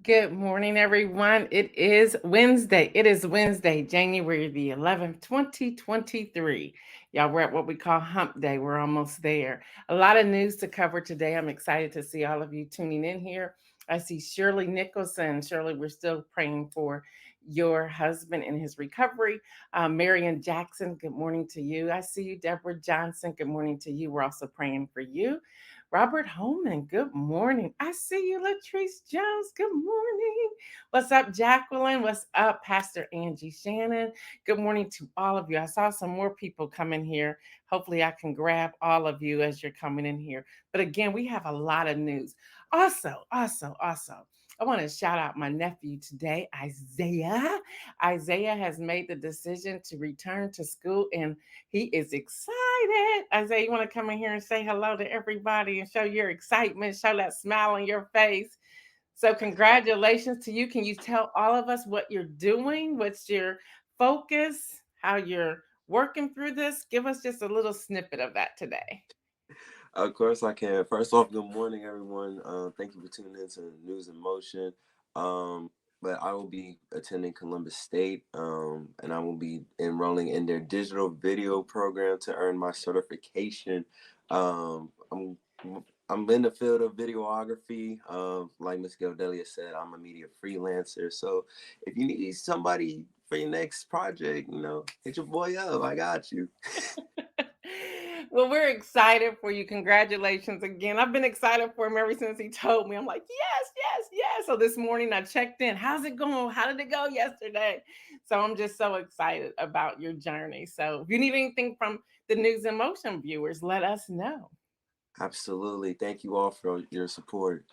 Good morning, everyone. It is Wednesday. It is Wednesday, January the 11th, 2023. Y'all, we're at what we call Hump Day. We're almost there. A lot of news to cover today. I'm excited to see all of you tuning in here. I see Shirley Nicholson. Shirley, we're still praying for your husband in his recovery. Marion Jackson, good morning to you. I see you, Deborah Johnson. Good morning to you. We're also praying for you. Robert Holman, good morning. I see you, Latrice Jones. Good morning. What's up, Jacqueline? What's up, Pastor Angie Shannon? Good morning to all of you. I saw some more people come in here. Hopefully, I can grab all of you as you're coming in here. But again, we have a lot of news. Also, I want to shout out my nephew today, Isaiah. Isaiah has made the decision to return to school and he is excited. Isaiah, you want to come in here and say hello to everybody and show your excitement, show that smile on your face. So, congratulations to you. Can you tell all of us what you're doing? What's your focus? How you're working through this? Give us just a little snippet of that today. Of course I can. First off, good morning, everyone. Thank you for tuning in to News in Motion. But I will be attending Columbus State, and I will be enrolling in their digital video program to earn my certification. Um, I'm I'm in the field of videography. Like Miss Gail said, I'm a media freelancer. So if you need somebody for your next project, hit your boy up. I got you. Well, we're excited for you. Congratulations again. I've been excited for him ever since he told me. I'm like, yes. So this morning I checked in. How's it going? How did it go yesterday? So I'm just so excited about your journey. So if you need anything from the News in Motion viewers, let us know. Absolutely. Thank you all for your support.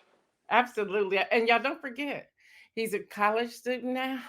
Absolutely. And y'all don't forget, he's a college student now.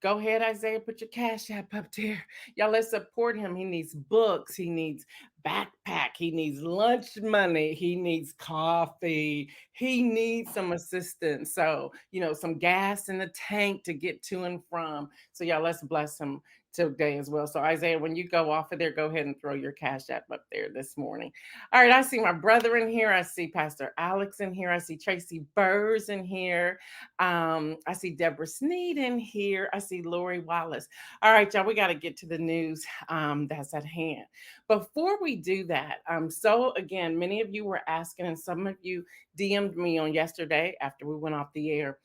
Go ahead, Isaiah, put your cash app up there. Y'all, let's support him. He needs books. He needs backpack. He needs lunch money. He needs coffee. He needs some assistance. So, some gas in the tank to get to and from. So, y'all, let's bless him today as well. So, Isaiah, when you go off of there, go ahead and throw your cash app up there this morning. All right, I see my brother in here. I see Pastor Alex in here. I see Tracy Burrs in here. I see Deborah Sneed in here. I see Lori Wallace. All right, y'all, we got to get to the news that's at hand. Before we do that, so again, many of you were asking, and some of you DM'd me on yesterday after we went off the air.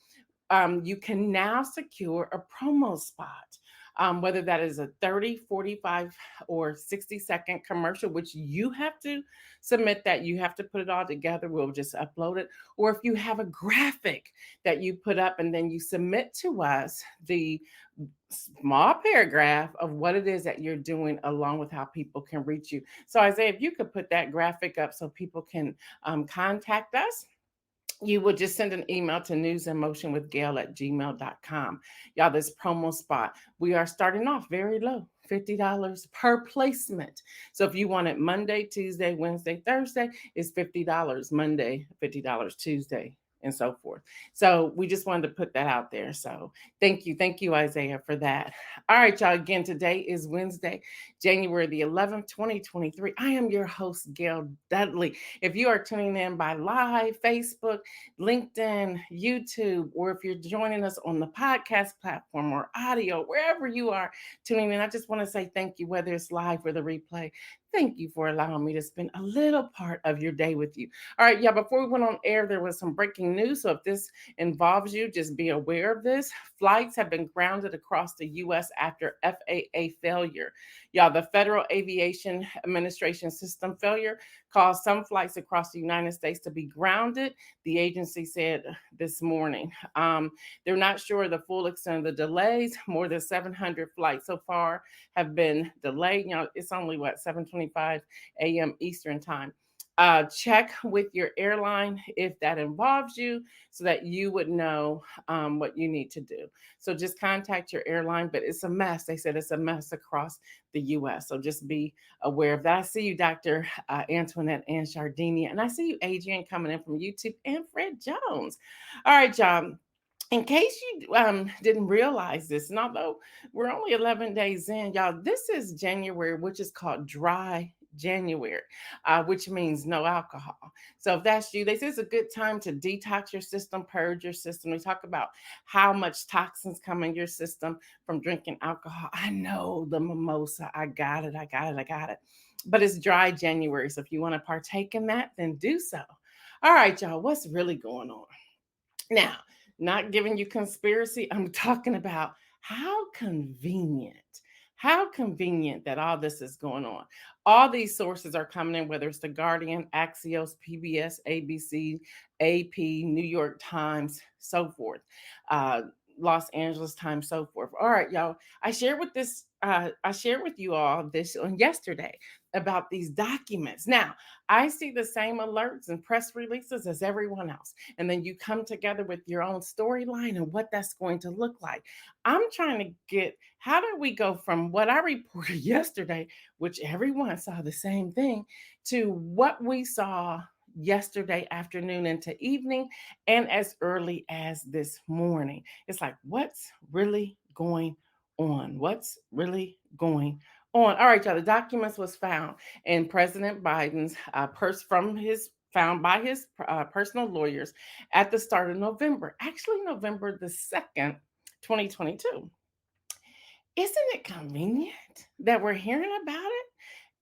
You can now secure a promo spot. Whether that is a 30, 45, or 60-second commercial, which you have to submit that. You have to put it all together. We'll just upload it. Or if you have a graphic that you put up and then you submit to us the small paragraph of what it is that you're doing along with how people can reach you. So Isaiah, if you could put that graphic up so people can contact us, you would just send an email to newsinmotionwithgail@gmail.com. Y'all, this promo spot, we are starting off very low, $50 per placement. So if you want it Monday, Tuesday, Wednesday, Thursday, it's $50 Monday, $50 Tuesday, and so forth. So we just wanted to put that out there. So thank you, Isaiah, for that. All right, y'all. Again, today is Wednesday, January the 11th, 2023. I am your host, Gail Dudley. If you are tuning in by live, Facebook, LinkedIn, YouTube, or if you're joining us on the podcast platform or audio, wherever you are tuning in, I just want to say thank you, whether it's live or the replay. Thank you for allowing me to spend a little part of your day with you. All right, yeah, before we went on air, there was some breaking news. So if this involves you, just be aware of this. Flights have been grounded across the U.S. after FAA failure. Y'all, the Federal Aviation Administration system failure caused some flights across the United States to be grounded, the agency said this morning. They're not sure the full extent of the delays. More than 700 flights so far have been delayed. It's only 7:25 a.m. Eastern time. Check with your airline if that involves you so that you would know what you need to do. So just contact your airline, but it's a mess. They said it's a mess across the U.S. So just be aware of that. I see you, Dr. Antoinette and Shardinia, and I see you, Adrian, coming in from YouTube, and Fred Jones. All right, y'all. In case you didn't realize this, and although we're only 11 days in, y'all, this is January, which is called Dry January, which means no alcohol. So if that's you, they say it's a good time to detox your system, purge your system. We talk about how much toxins come in your system from drinking alcohol. I know the mimosa. I got it. I got it. I got it. But it's dry January. So if you want to partake in that, then do so. All right, y'all, what's really going on? Now, not giving you conspiracy, I'm talking about how convenient. How convenient that all this is going on. All these sources are coming in, whether it's The Guardian, Axios, PBS, ABC, AP, New York Times, so forth. Uh, Los Angeles Times, so forth. All right, y'all. I shared with you all this on yesterday about these documents. Now, I see the same alerts and press releases as everyone else. And then you come together with your own storyline and what that's going to look like. I'm trying to get how do we go from what I reported yesterday, which everyone saw the same thing, to what we saw yesterday afternoon into evening and as early as this morning. It's like, what's really going on? What's really going on? All right, y'all. The documents was found in President Biden's purse from his found by his personal lawyers at the start of November, actually November the 2nd, 2022. Isn't it convenient that we're hearing about it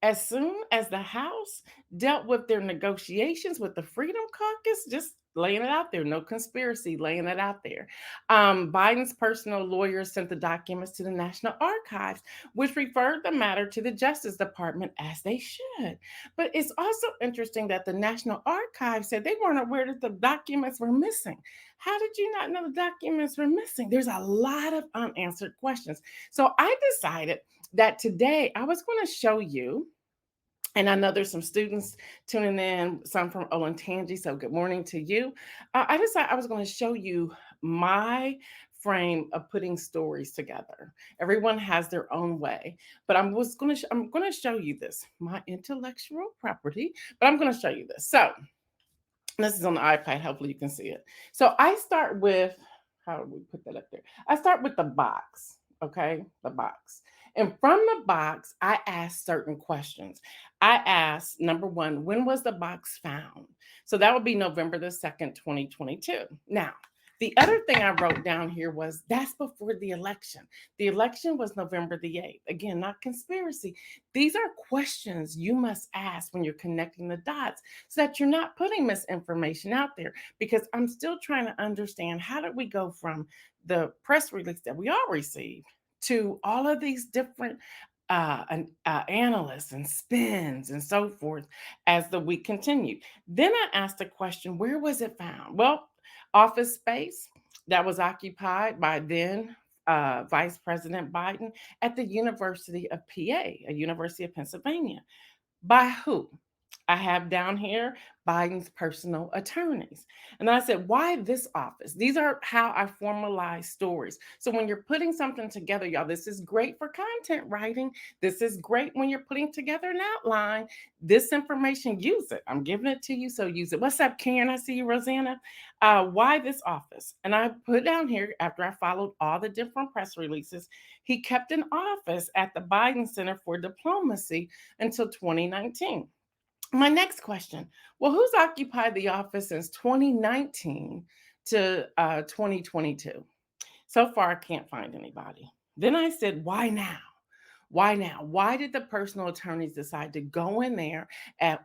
as soon as the House dealt with their negotiations with the Freedom Caucus? Just laying it out there, no conspiracy, laying it out there. Biden's personal lawyers sent the documents to the National Archives, which referred the matter to the Justice Department as they should. But it's also interesting that the National Archives said they weren't aware that the documents were missing. How did you not know the documents were missing? There's a lot of unanswered questions. So I decided that today I was going to show you, and I know there's some students tuning in, some from Olentangy, so good morning to you. I decided I was going to show you my frame of putting stories together. Everyone has their own way, but I'm going to show you this, my intellectual property, but I'm going to show you this. So this is on the iPad. Hopefully you can see it. So I start with, how do we put that up there? I start with the box, okay? The box. And from the box, I ask certain questions. I ask, number one, when was the box found? So that would be November the 2nd, 2022. Now, the other thing I wrote down here was that's before the election. The election was November the 8th. Again, not conspiracy. These are questions you must ask when you're connecting the dots so that you're not putting misinformation out there. Because I'm still trying to understand how did we go from the press release that we all received to all of these different analysts and spins and so forth as the week continued. Then I asked the question, where was it found? Well, office space that was occupied by then Vice President Biden at the University of PA, a University of Pennsylvania. By who? I have down here Biden's personal attorneys. And I said, why this office? These are how I formalize stories. So when you're putting something together, y'all, this is great for content writing. This is great when you're putting together an outline. This information, use it. I'm giving it to you, so use it. What's up, Karen? I see you, Rosanna. Why this office? And I put down here, after I followed all the different press releases, he kept an office at the Biden Center for Diplomacy until 2019. My next question, well, who's occupied the office since 2019 to 2022? So far, I can't find anybody. Then I said, why now? Why now? Why did the personal attorneys decide to go in there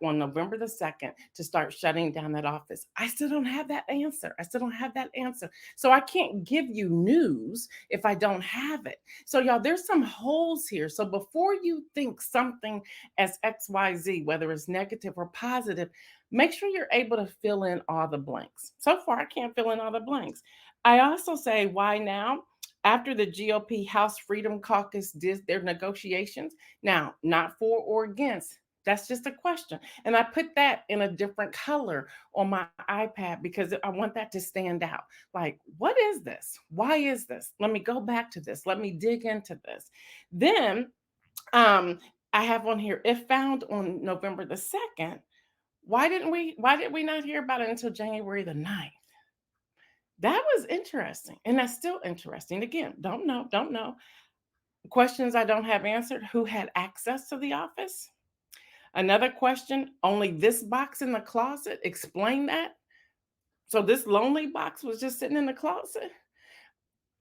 on November the 2nd to start shutting down that office? I still don't have that answer. I still don't have that answer. So I can't give you news if I don't have it. So, y'all, there's some holes here. So before you think something as XYZ, whether it's negative or positive, make sure you're able to fill in all the blanks. So far, I can't fill in all the blanks. I also say, why now? After the GOP House Freedom Caucus did their negotiations. Now, not for or against. That's just a question. And I put that in a different color on my iPad because I want that to stand out. Like, what is this? Why is this? Let me go back to this. Let me dig into this. Then I have on here, if found on November the 2nd, why did we not hear about it until January the 9th? That was interesting. And that's still interesting. Again, don't know. Questions I don't have answered. Who had access to the office? Another question, only this box in the closet, explain that. So this lonely box was just sitting in the closet.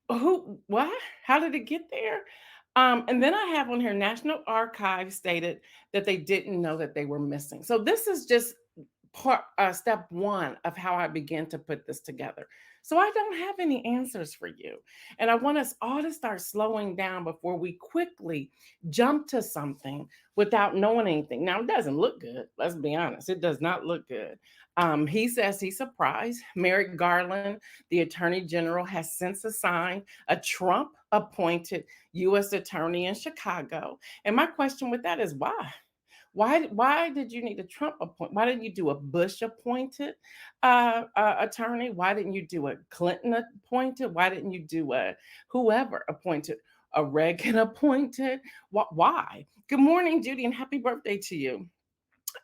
Who, what? How did it get there? And then I have on here National Archives stated that they didn't know that they were missing. So this is just step one of how I began to put this together. So I don't have any answers for you. And I want us all to start slowing down before we quickly jump to something without knowing anything. Now, it doesn't look good. Let's be honest. It does not look good. He says he's surprised. Merrick Garland, the Attorney General, has since assigned a Trump appointed U.S. Attorney in Chicago. And my question with that is why? Why did you need a Trump appoint? Why didn't you do a Bush appointed attorney? Why didn't you do a Clinton appointed? Why didn't you do a whoever appointed? A Reagan appointed? Why? Good morning, Judy, and happy birthday to you.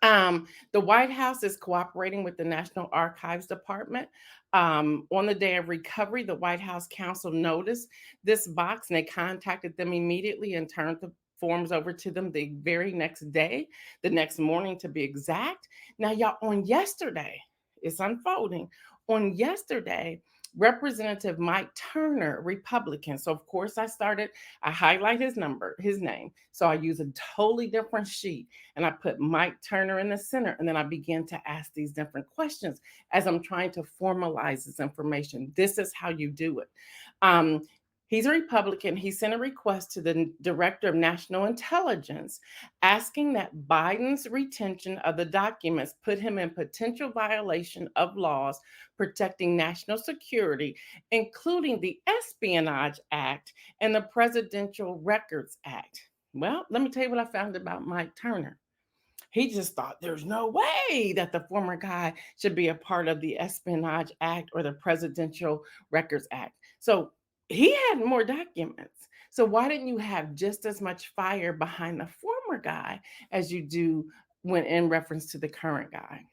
The White House is cooperating with the National Archives Department. On the day of recovery, the White House counsel noticed this box and they contacted them immediately and turned the forms over to them the very next day, the next morning to be exact. Now, y'all, on yesterday, it's unfolding. On yesterday, Representative Mike Turner, Republican. So of course I highlight his name. So I use a totally different sheet and I put Mike Turner in the center. And then I begin to ask these different questions as I'm trying to formalize this information. This is how you do it. He's a Republican. He sent a request to the Director of National Intelligence asking that Biden's retention of the documents put him in potential violation of laws protecting national security, including the Espionage Act and the Presidential Records Act. Well, let me tell you what I found about Mike Turner. He just thought there's no way that the former guy should be a part of the Espionage Act or the Presidential Records Act. So he had more documents. So why didn't you have just as much fire behind the former guy as you do when in reference to the current guy?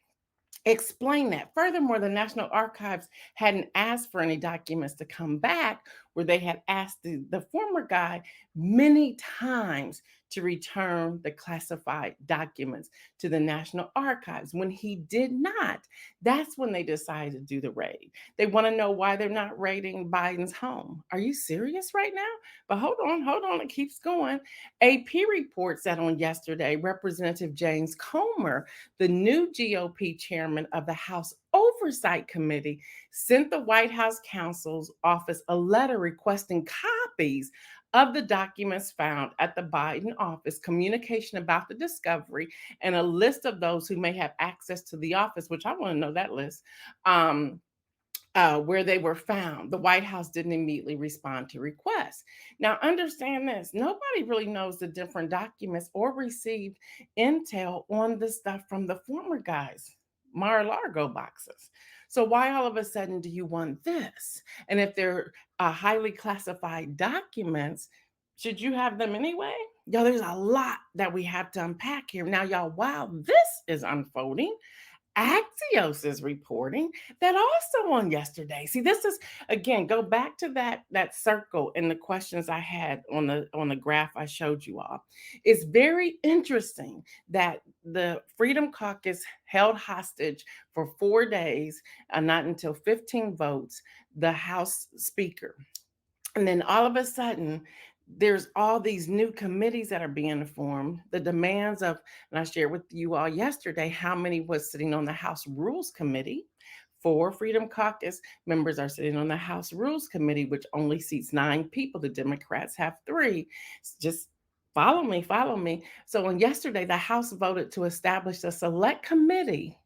Explain that. Furthermore, the National Archives hadn't asked for any documents to come back, where they had asked the former guy many times to return the classified documents to the National Archives. When he did not, that's when they decided to do the raid. They want to know why they're not raiding Biden's home. Are you serious right now? But hold on, it keeps going. AP reports that on yesterday, Representative James Comer, the new GOP chairman of the House Oversight Committee, sent the White House counsel's office a letter requesting copies of the documents found at the Biden office, communication about the discovery, and a list of those who may have access to the office, which I want to know that list. Where they were found. The White House didn't immediately respond to requests. Now, understand this, nobody really knows the different documents or received intel on the stuff from the former guys' Mar-a-Lago boxes. So why all of a sudden do you want this? And if they're highly classified documents, should you have them anyway? Y'all, there's a lot that we have to unpack here. Now, y'all, while this is unfolding, Axios is reporting that also on yesterday. See, this is again, go back to that circle in the questions I had on the graph I showed you all. It's very interesting that the Freedom Caucus held hostage for 4 days, not until 15 votes, the House Speaker. And then all of a sudden, there's all these new committees that are being formed. The demands of, and I shared with you all yesterday how many was sitting on the House Rules Committee. 4 Freedom Caucus members are sitting on the House Rules Committee, which only seats 9 people. The Democrats have 3. Just follow me. So on yesterday, the House voted to establish a select committee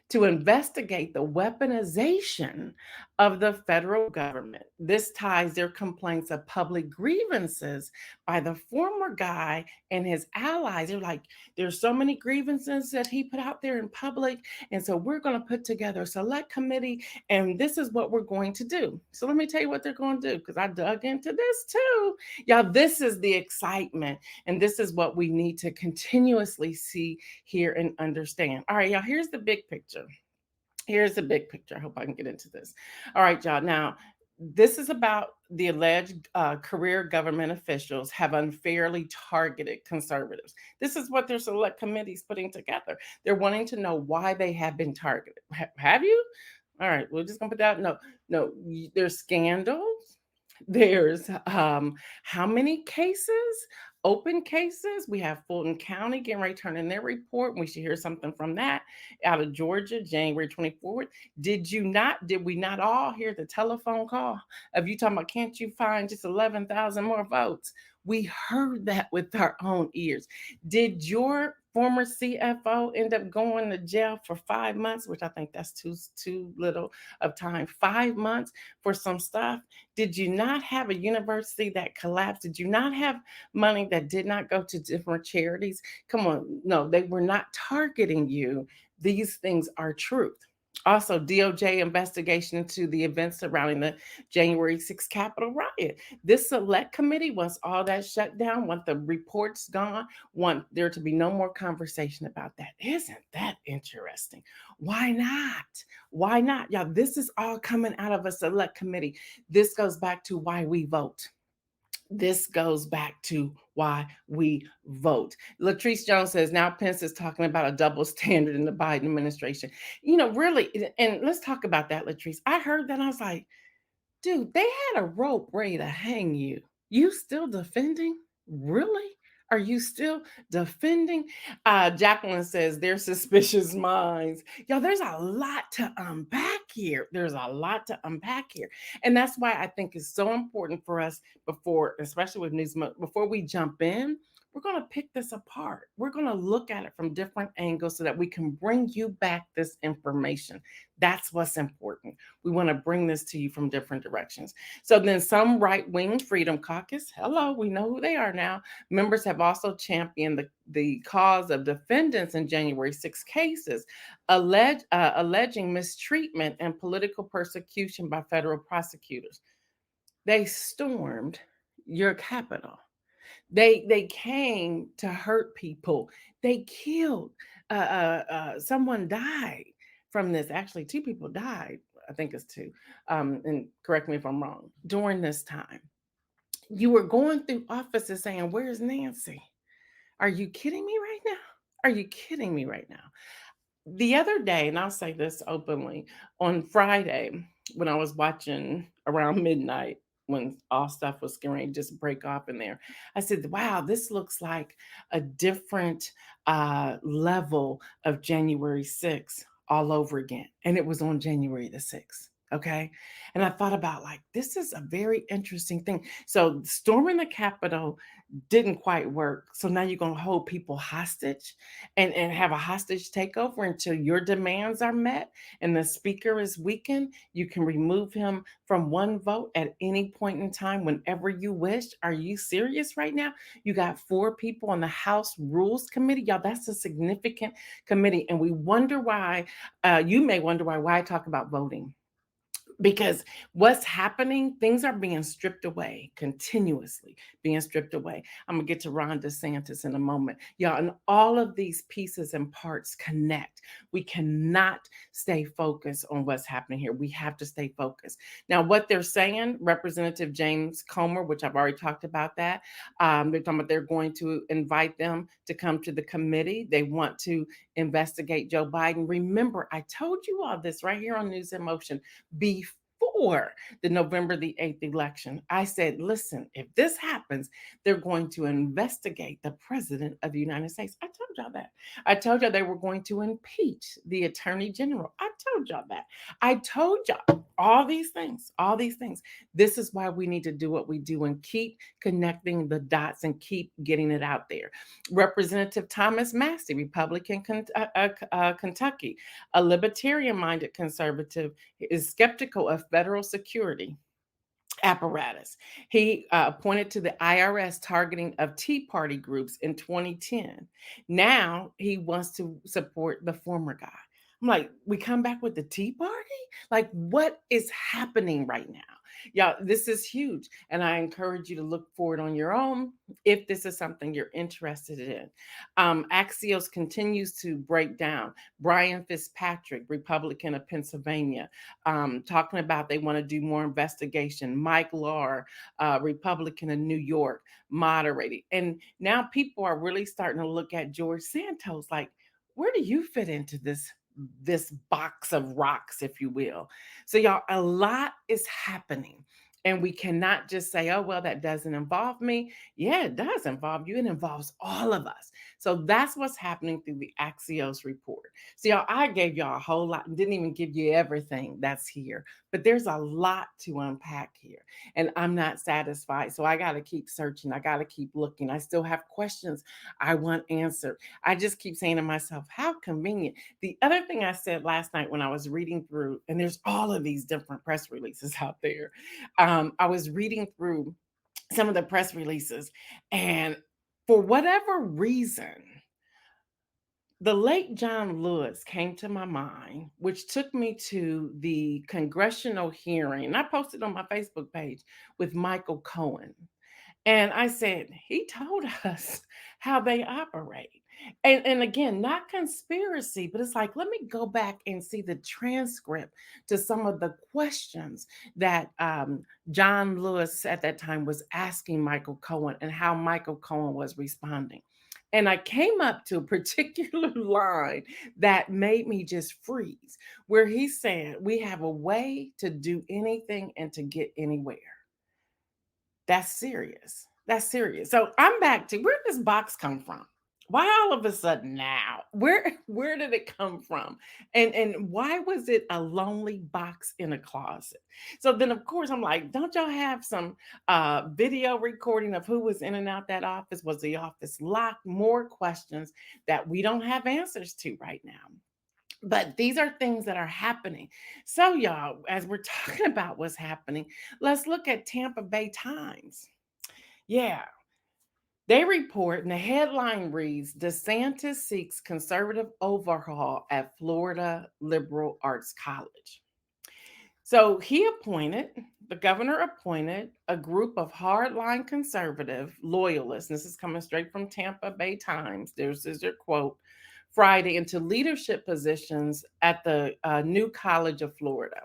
to investigate the weaponization of the federal government. This ties their complaints of public grievances by the former guy and his allies. They're like, there's so many grievances that he put out there in public. And so we're going to put together a select committee, and this is what we're going to do. So let me tell you what they're going to do, because I dug into this too. Y'all, this is the excitement, and this is what we need to continuously see, hear, and understand. All right, y'all, here's the big picture. Here's the big picture. I hope I can get into this. All right, y'all. Now, This is about the alleged career government officials have unfairly targeted conservatives. This is what their select committee's putting together. They're wanting to know why they have been targeted. Have you? All right, we're just gonna put that. No, no. There's scandals. There's how many cases, open cases? We have Fulton County getting ready to turn in their report. We should hear something from that out of Georgia, January 24th. Did we not all hear the telephone call of you talking about can't you find just 11,000 more votes? We heard that with our own ears. Did your former CFO end up going to jail for 5 months, which I think that's too little of time? 5 months for some stuff. Did you not have a university that collapsed? Did you not have money that did not go to different charities? Come on, no, they were not targeting you. These things are truth. Also, DOJ investigation into the events surrounding the January 6th Capitol riot. This select committee wants all that shut down, want the reports gone, want there to be no more conversation about that. Isn't that interesting? Why not? Why not? Yeah, this is all coming out of a select committee. This goes back to why we vote. This goes back to why we vote. Latrice Jones says now Pence is talking about a double standard in the Biden administration. Really, and let's talk about that, Latrice. I heard that and I was like, dude, they had a rope ready to hang you. You still defending? Really? Are you still defending? Jacqueline says they're suspicious minds. Y'all, there's a lot to unpack here. There's a lot to unpack here. And that's why I think it's so important for us before, especially with news, before we jump in, we're going to pick this apart. We're going to look at it from different angles so that we can bring you back this information. That's what's important. We want to bring this to you from different directions. So then some right-wing Freedom Caucus, hello, we know who they are now. Members have also championed the cause of defendants in January 6 cases, alleging mistreatment and political persecution by federal prosecutors. They stormed your Capitol. They came to hurt people. They killed. Someone died from this. Actually, two people died. I think it's two. And correct me if I'm wrong. During this time, you were going through offices saying, "Where's Nancy? Are you kidding me right now? Are you kidding me right now?" The other day, and I'll say this openly, on Friday, when I was watching around midnight, when all stuff was going to just break off in there, I said, wow, this looks like a different level of January 6th all over again. And it was on January the 6th. Okay. And I thought about like, this is a very interesting thing. So storming the Capitol didn't quite work. So now you're going to hold people hostage and have a hostage takeover until your demands are met and the speaker is weakened. You can remove him from one vote at any point in time whenever you wish. Are you serious right now? You got 4 people on the House Rules Committee. Y'all, that's a significant committee. And we wonder why, you may wonder why I talk about voting. Because what's happening, things are being stripped away continuously, being stripped away. I'm gonna get to Ron DeSantis in a moment. Y'all, and all of these pieces and parts connect. We cannot stay focused on what's happening here. We have to stay focused. Now, what they're saying, Representative James Comer, which I've already talked about that, they're talking about they're going to invite them to come to the committee. They want to investigate Joe Biden. Remember, I told you all this right here on News in Motion before the November the 8th election. I said, listen, if this happens, they're going to investigate the president of the United States. I told y'all that. I told y'all they were going to impeach the attorney general. I told y'all that. I told y'all all these things, all these things. This is why we need to do what we do and keep connecting the dots and keep getting it out there. Representative Thomas Massey, Republican, Kentucky, a libertarian-minded conservative, is skeptical of federal security apparatus. He pointed to the IRS targeting of Tea Party groups in 2010. Now he wants to support the former guy. I'm like, we come back with the Tea Party? Like, what is happening right now? Yeah, this is huge. And I encourage you to look for it on your own if this is something you're interested in. Axios continues to break down. Brian Fitzpatrick, Republican of Pennsylvania, talking about they want to do more investigation. Mike Lahr, Republican of New York, moderating. And now people are really starting to look at George Santos like, where do you fit into this box of rocks, if you will? So, y'all, a lot is happening. And we cannot just say, oh, well, that doesn't involve me. Yeah, it does involve you. It involves all of us. So that's what's happening through the Axios report. So, y'all, I gave y'all a whole lot and didn't even give you everything that's here, but there's a lot to unpack here. And I'm not satisfied. So I got to keep searching. I got to keep looking. I still have questions I want answered. I just keep saying to myself, how convenient. The other thing I said last night when I was reading through, and there's all of these different press releases out there, I was reading through some of the press releases, and for whatever reason, the late John Lewis came to my mind, which took me to the congressional hearing. And I posted on my Facebook page with Michael Cohen. And I said, he told us how they operate. And again, not conspiracy, but it's like, let me go back and see the transcript to some of the questions that John Lewis at that time was asking Michael Cohen and how Michael Cohen was responding. And I came up to a particular line that made me just freeze, where he said, we have a way to do anything and to get anywhere. That's serious. That's serious. So I'm back to, where did this box come from? Why all of a sudden now? Where did it come from? And why was it a lonely box in a closet? So then of course I'm like, don't y'all have some video recording of who was in and out that office? Was the office locked? More questions that we don't have answers to right now. But these are things that are happening. So, y'all, as we're talking about what's happening, let's look at Tampa Bay Times. Yeah, they report, and the headline reads, DeSantis seeks conservative overhaul at Florida Liberal Arts College. So the governor appointed a group of hardline conservative loyalists. This is coming straight from Tampa Bay Times. There's their quote, Friday, into leadership positions at the new College of Florida.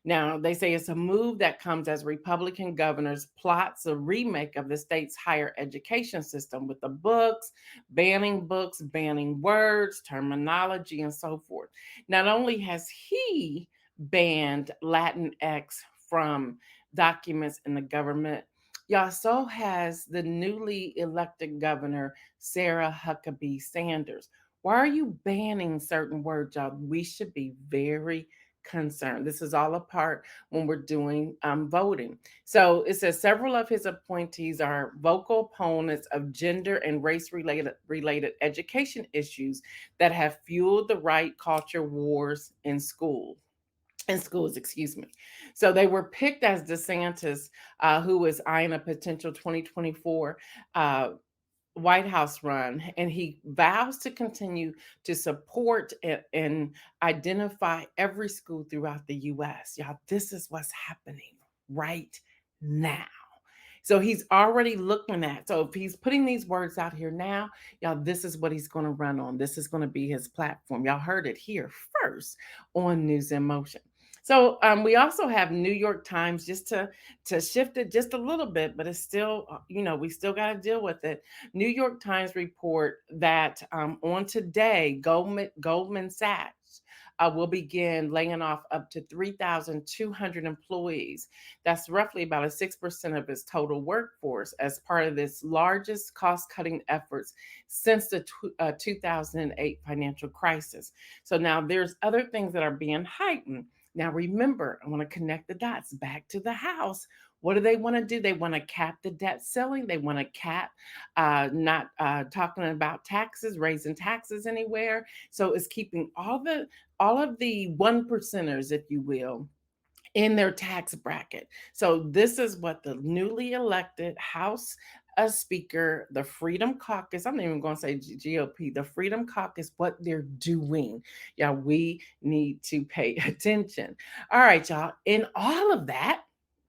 Now, they say it's a move that comes as Republican governors plots a remake of the state's higher education system with the books, banning words, terminology, and so forth. Not only has he banned Latinx from documents in the government, y'all, so has the newly elected governor, Sarah Huckabee Sanders. Why are you banning certain words, y'all? We should be very concerned. This is all a part when we're doing voting. So it says several of his appointees are vocal opponents of gender and race related education issues that have fueled the right culture wars in schools, excuse me. So they were picked as DeSantis, who is eyeing a potential 2024 uh, White House run, and he vows to continue to support and identify every school throughout the US. Y'all, this is what's happening right now. So he's already looking at. So if he's putting these words out here now, y'all, this is what he's going to run on. This is going to be his platform. Y'all heard it here first on News in Motion. So we also have New York Times, just to shift it just a little bit, but it's still, we still got to deal with it. New York Times report that on today, Goldman Sachs will begin laying off up to 3,200 employees. That's roughly about a 6% of its total workforce as part of this largest cost-cutting efforts since the 2008 financial crisis. So now there's other things that are being heightened. Now, remember, I want to connect the dots back to the House. What do they want to do? They want to cap the debt ceiling. They want to cap not talking about taxes, raising taxes anywhere. So it's keeping all of the one percenters, if you will, in their tax bracket. So this is what the newly elected House Speaker, the Freedom Caucus, I'm not even going to say GOP, the Freedom Caucus, what they're doing. Yeah, we need to pay attention. All right, y'all. In all of that,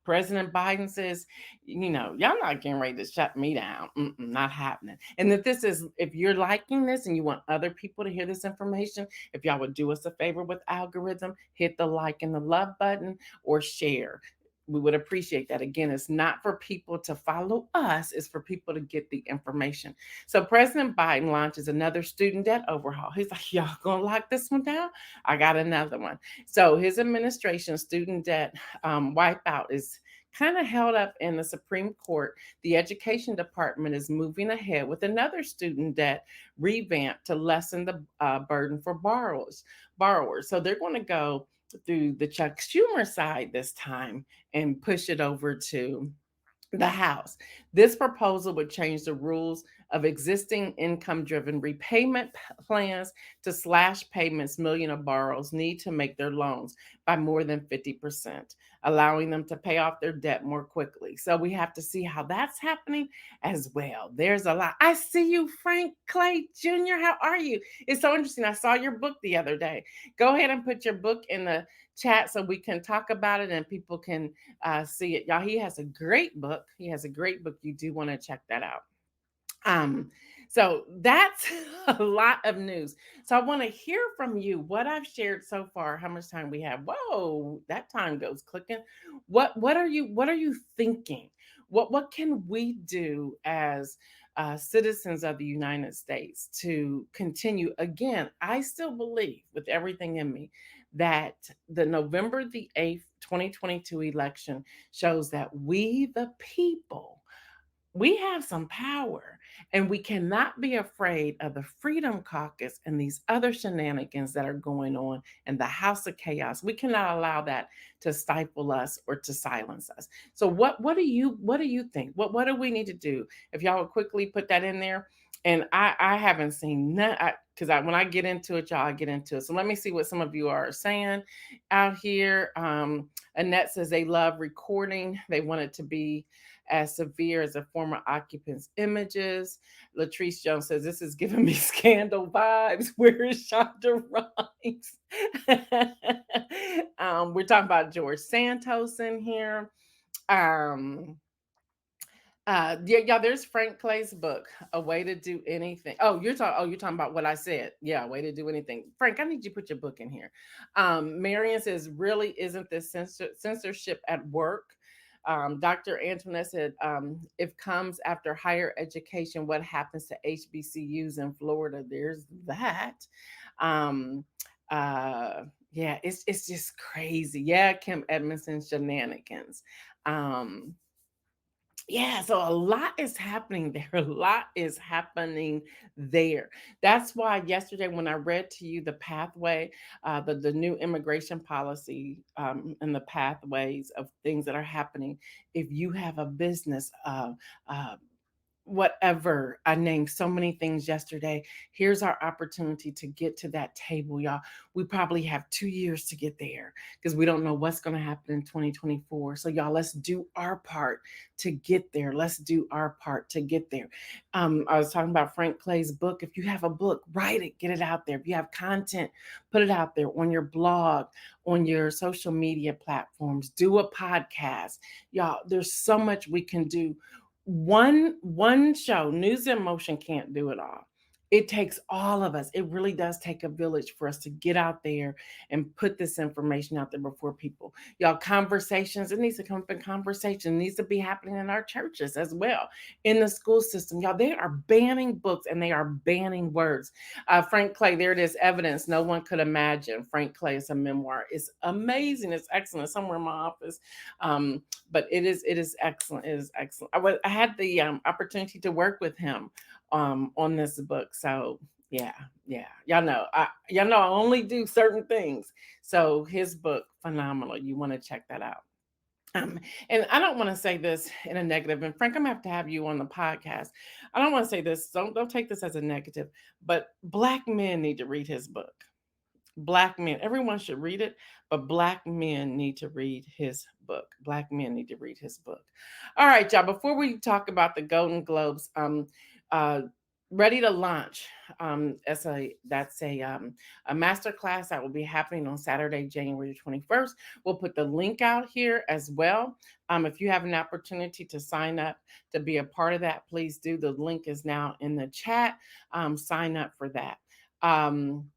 President Biden says, y'all not getting ready to shut me down. Not happening. And that this is, if you're liking this and you want other people to hear this information, if y'all would do us a favor with algorithm, hit the like and the love button or share. We would appreciate that. Again, it's not for people to follow us, it's for people to get the information. So President Biden launches another student debt overhaul. He's like, y'all gonna lock this one down? I got another one. So his administration student debt wipeout is kind of held up in the Supreme Court. The Education Department is moving ahead with another student debt revamp to lessen the burden for borrowers. So they're going to go through the Chuck Schumer side this time and push it over to the House. This proposal would change the rules of existing income driven repayment plans to slash payments million of borrowers need to make their loans by more than 50%, allowing them to pay off their debt more quickly. So we have to see how that's happening as well. There's a lot. I see you, Frank Clay Jr. How are you? It's so interesting. I saw your book the other day. Go ahead and put your book in the chat so we can talk about it and people can see it. Y'all, he has a great book. He has a great book. You do want to check that out. Um, so that's a lot of news. So I want to hear from you what I've shared so far, how much time we have. Whoa, that time goes clicking. What are you thinking? What can we do as citizens of the United States to continue? Again, I still believe with everything in me that the November the 8th, 2022 election shows that we, the people, we have some power and we cannot be afraid of the Freedom Caucus and these other shenanigans that are going on in the House of Chaos. We cannot allow that to stifle us or to silence us. So what do you think? What do we need to do? If y'all would quickly put that in there. And I haven't seen none because when I get into it, y'all I get into it. So let me see what some of you are saying out here. Annette says they love recording. They want it to be as severe as a former occupant's images. Latrice Jones says, this is giving me scandal vibes. Where is Shonda Rhimes? We're talking about George Santos in here. Yeah, there's Frank Clay's book, A Way to Do Anything. You're talking about what I said. Yeah, A Way to Do Anything. Frank, I need you to put your book in here. Marion says, really isn't this censorship at work? Dr. Antoinette said, if comes after higher education, what happens to HBCUs in Florida? There's that. Um, yeah, it's just crazy. Yeah, Kim Edmondson shenanigans. Um, yeah, so a lot is happening there. A lot is happening there. That's why yesterday, when I read to you the pathway, the new immigration policy and the pathways of things that are happening, if you have a business, uh, whatever. I named so many things yesterday. Here's our opportunity to get to that table, y'all. We probably have 2 years to get there because we don't know what's going to happen in 2024. So, y'all, let's do our part to get there. Let's do our part to get there. I was talking about Frank Clay's book. If you have a book, write it, get it out there. If you have content, put it out there on your blog, on your social media platforms, do a podcast. Y'all, there's so much we can do. One show, News in Motion, can't do it all. It takes all of us. It really does take a village for us to get out there and put this information out there before people. Y'all, conversations, it needs to come up in conversation. It needs to be happening in our churches as well, in the school system. Y'all, they are banning books and they are banning words. Frank Clay, there it is, evidence no one could imagine. Frank Clay is a memoir. It's amazing. It's excellent. It's somewhere in my office. But it is excellent. It is excellent. I had the opportunity to work with him on this book. So yeah, y'all know I only do certain things. So his book, phenomenal. You want to check that out. Um, and I don't want to say this in a negative. And Frank, I'm gonna have you on the podcast. I don't want to say this. Don't take this as a negative. But Black men need to read his book. Black men, everyone should read it, but Black men need to read his book. Black men need to read his book. All right, y'all. Before we talk about the Golden Globes, uh, Ready to launch. That's a master class that will be happening on Saturday, January 21st. We'll put the link out here as well. If you have an opportunity to sign up to be a part of that, please do. The link is now in the chat. Sign up for that. Um,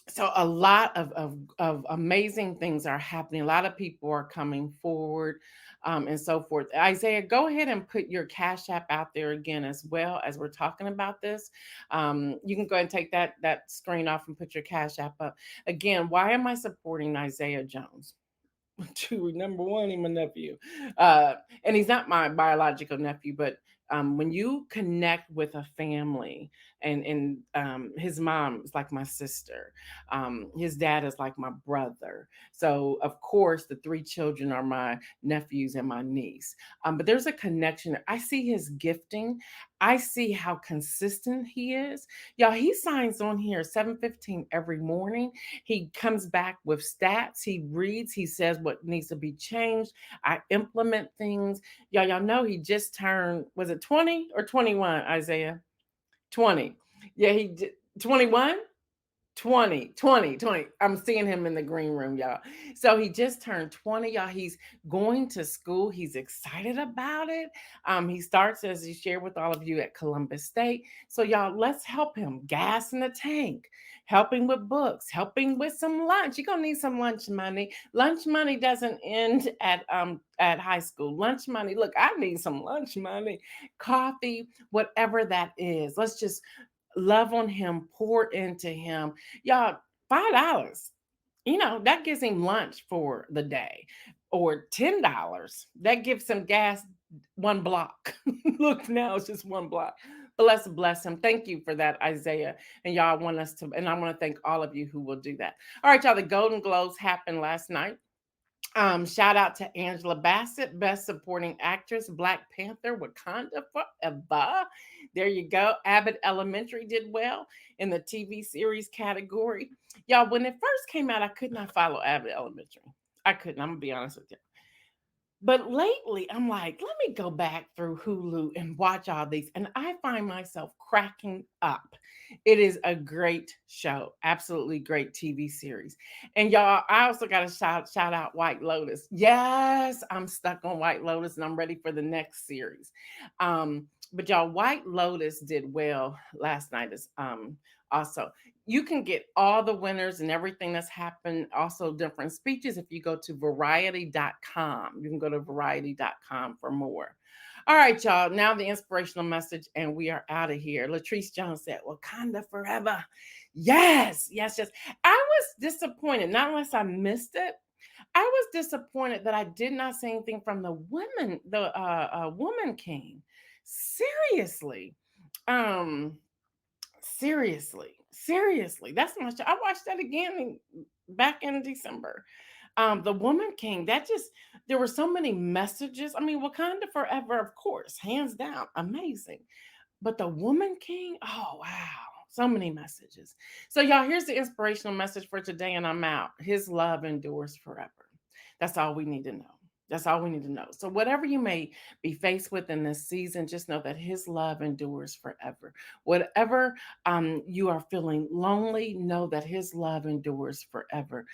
so a lot of amazing things are happening. A lot of people are coming forward, and so forth. Isaiah, go ahead and put your Cash App out there again as well as we're talking about this. You can go ahead and take that screen off and put your Cash App up. Again, why am I supporting Isaiah Jones? To number one, he's my nephew, uh, and he's not my biological nephew, but when you connect with a family, and his mom is like my sister, his dad is like my brother. So of course, the three children are my nephews and my niece. But there's a connection. I see his gifting. I see how consistent he is. Y'all, he signs on here 7:15 every morning. He comes back with stats. He reads. He says what needs to be changed. I implement things. Y'all know he just turned, was it 20 or 21, Isaiah? 20. Yeah, 21? 20, 20, 20. I'm seeing him in the green room, y'all. So he just turned 20, y'all. He's going to school. He's excited about it. He starts, as he shared with all of you, at Columbus State. So y'all, let's help him. Gas in the tank, helping with books, helping with some lunch. You're gonna need some lunch money. Lunch money doesn't end at high school. Lunch money. Look, I need some lunch money, coffee, whatever that is. Let's just love on him, pour into him. Y'all, $5, that gives him lunch for the day. Or $10, that gives him gas one block. Look, now it's just one block. But let's bless him. Thank you for that, Isaiah. And y'all want us to, and I want to thank all of you who will do that. All right, y'all, the Golden Globes happened last night. Shout out to Angela Bassett, Best Supporting Actress, Black Panther, Wakanda Forever. There you go. Abbott Elementary did well in the TV series category. Y'all, when it first came out, I could not follow Abbott Elementary. I couldn't. I'm gonna be honest with you. But lately, I'm like, let me go back through Hulu and watch all these. And I find myself cracking up. It is a great show, absolutely great TV series. And y'all, I also got to shout out White Lotus. Yes, I'm stuck on White Lotus and I'm ready for the next series. But y'all, White Lotus did well last night. Is also, you can get all the winners and everything that's happened, also different speeches, if you go to variety.com. You can go to variety.com for more. All right, y'all. Now the inspirational message, and we are out of here. Latrice Jones said, Wakanda forever. Yes, yes, yes. I was disappointed, not unless I missed it. I was disappointed that I did not see anything from the women, the Woman King. Seriously. Um, seriously, that's my show. I watched that again back in December. The Woman King, that just, there were so many messages. I mean, Wakanda Forever, of course, hands down, amazing. But the Woman King, oh wow, so many messages. So y'all, here's the inspirational message for today, and I'm out. His love endures forever. That's all we need to know. That's all we need to know. So, whatever you may be faced with in this season, just know that His love endures forever. Whatever you are feeling lonely, know that His love endures forever.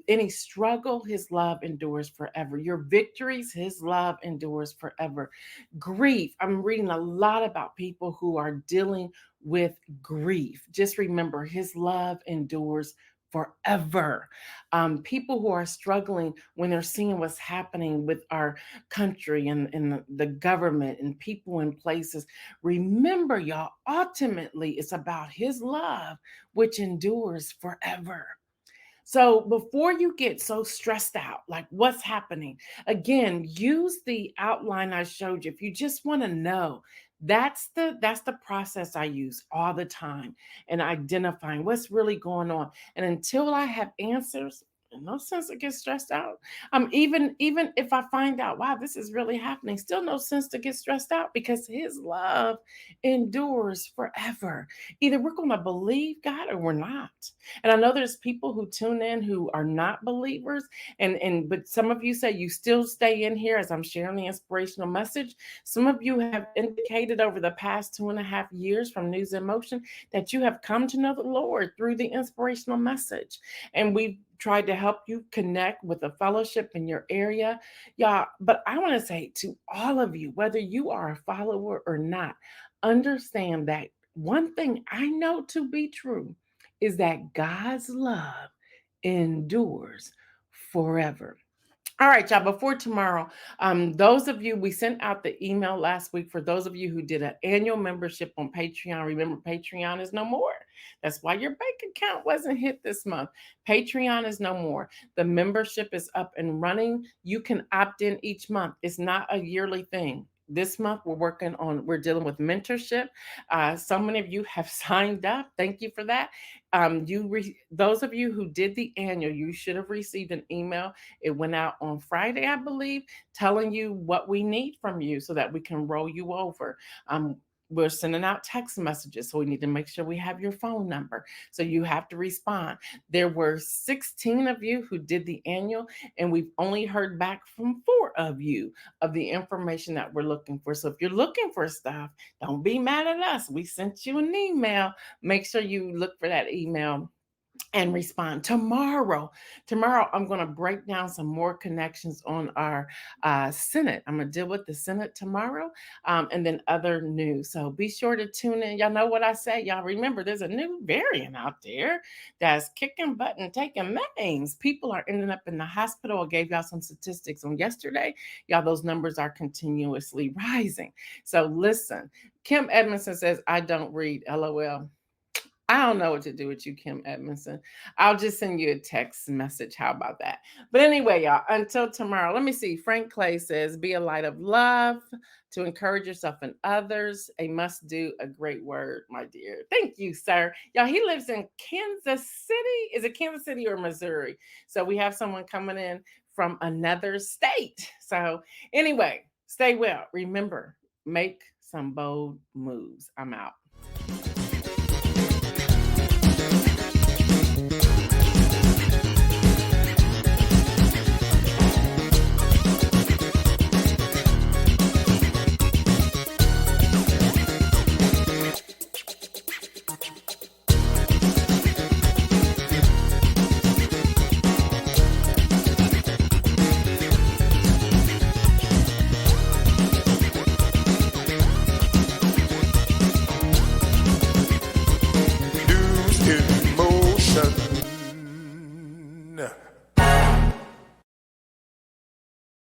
Any struggle, His love endures forever. Your victories, His love endures forever. Grief, I'm reading a lot about people who are dealing with grief. Just remember, His love endures forever. People who are struggling when they're seeing what's happening with our country and the government and people in places, remember, y'all, ultimately it's about His love, which endures forever. So before you get so stressed out, like what's happening, again, use the outline I showed you. If you just want to know, that's the process I use all the time in identifying what's really going on. And until I have answers, No sense to get stressed out. Even if I find out, wow, this is really happening, still no sense to get stressed out because his love endures forever. Either we're going to believe God or we're not. And I know there's people who tune in who are not believers, and but some of you say you still stay in here as I'm sharing the inspirational message. Some of you have indicated over the past 2.5 years from News in Motion that you have come to know the Lord through the inspirational message. And we've tried to help you connect with a fellowship in your area. Y'all, but I want to say to all of you, whether you are a follower or not, understand that one thing I know to be true is that God's love endures forever. All right, y'all. Before tomorrow, those of you, we sent out the email last week for those of you who did an annual membership on Patreon. Remember, Patreon is no more. That's why your bank account wasn't hit this month. Patreon is no more. The membership is up and running. You can opt in each month. It's not a yearly thing. This month, we're dealing with mentorship. So many of you have signed up. Thank you for that. Those of you who did the annual, you should have received an email. It went out on Friday, I believe, telling you what we need from you so that we can roll you over. We're sending out text messages, so we need to make sure we have your phone number. So you have to respond. There were 16 of you who did the annual, and we've only heard back from 4 of you of the information that we're looking for. So if you're looking for stuff, don't be mad at us. We sent you an email. Make sure you look for that email and respond tomorrow. I'm going to break down some more connections on our Senate. I'm going to deal with the Senate tomorrow, and then other news. So be sure to tune in. Y'all know what I say. Y'all remember there's a new variant out there that's kicking butt and taking names. People are ending up in the hospital. I gave y'all some statistics on yesterday. Y'all, those numbers are continuously rising. So listen, Kim Edmondson says, I don't read, LOL. I don't know what to do with you, Kim Edmondson. I'll just send you a text message. How about that? But anyway, y'all, until tomorrow, let me see. Frank Clay says, be a light of love to encourage yourself and others. A must do, a great word, my dear. Thank you, sir. Y'all, he lives in Kansas City. Is it Kansas City or Missouri? So we have someone coming in from another state. So anyway, stay well. Remember, make some bold moves. I'm out.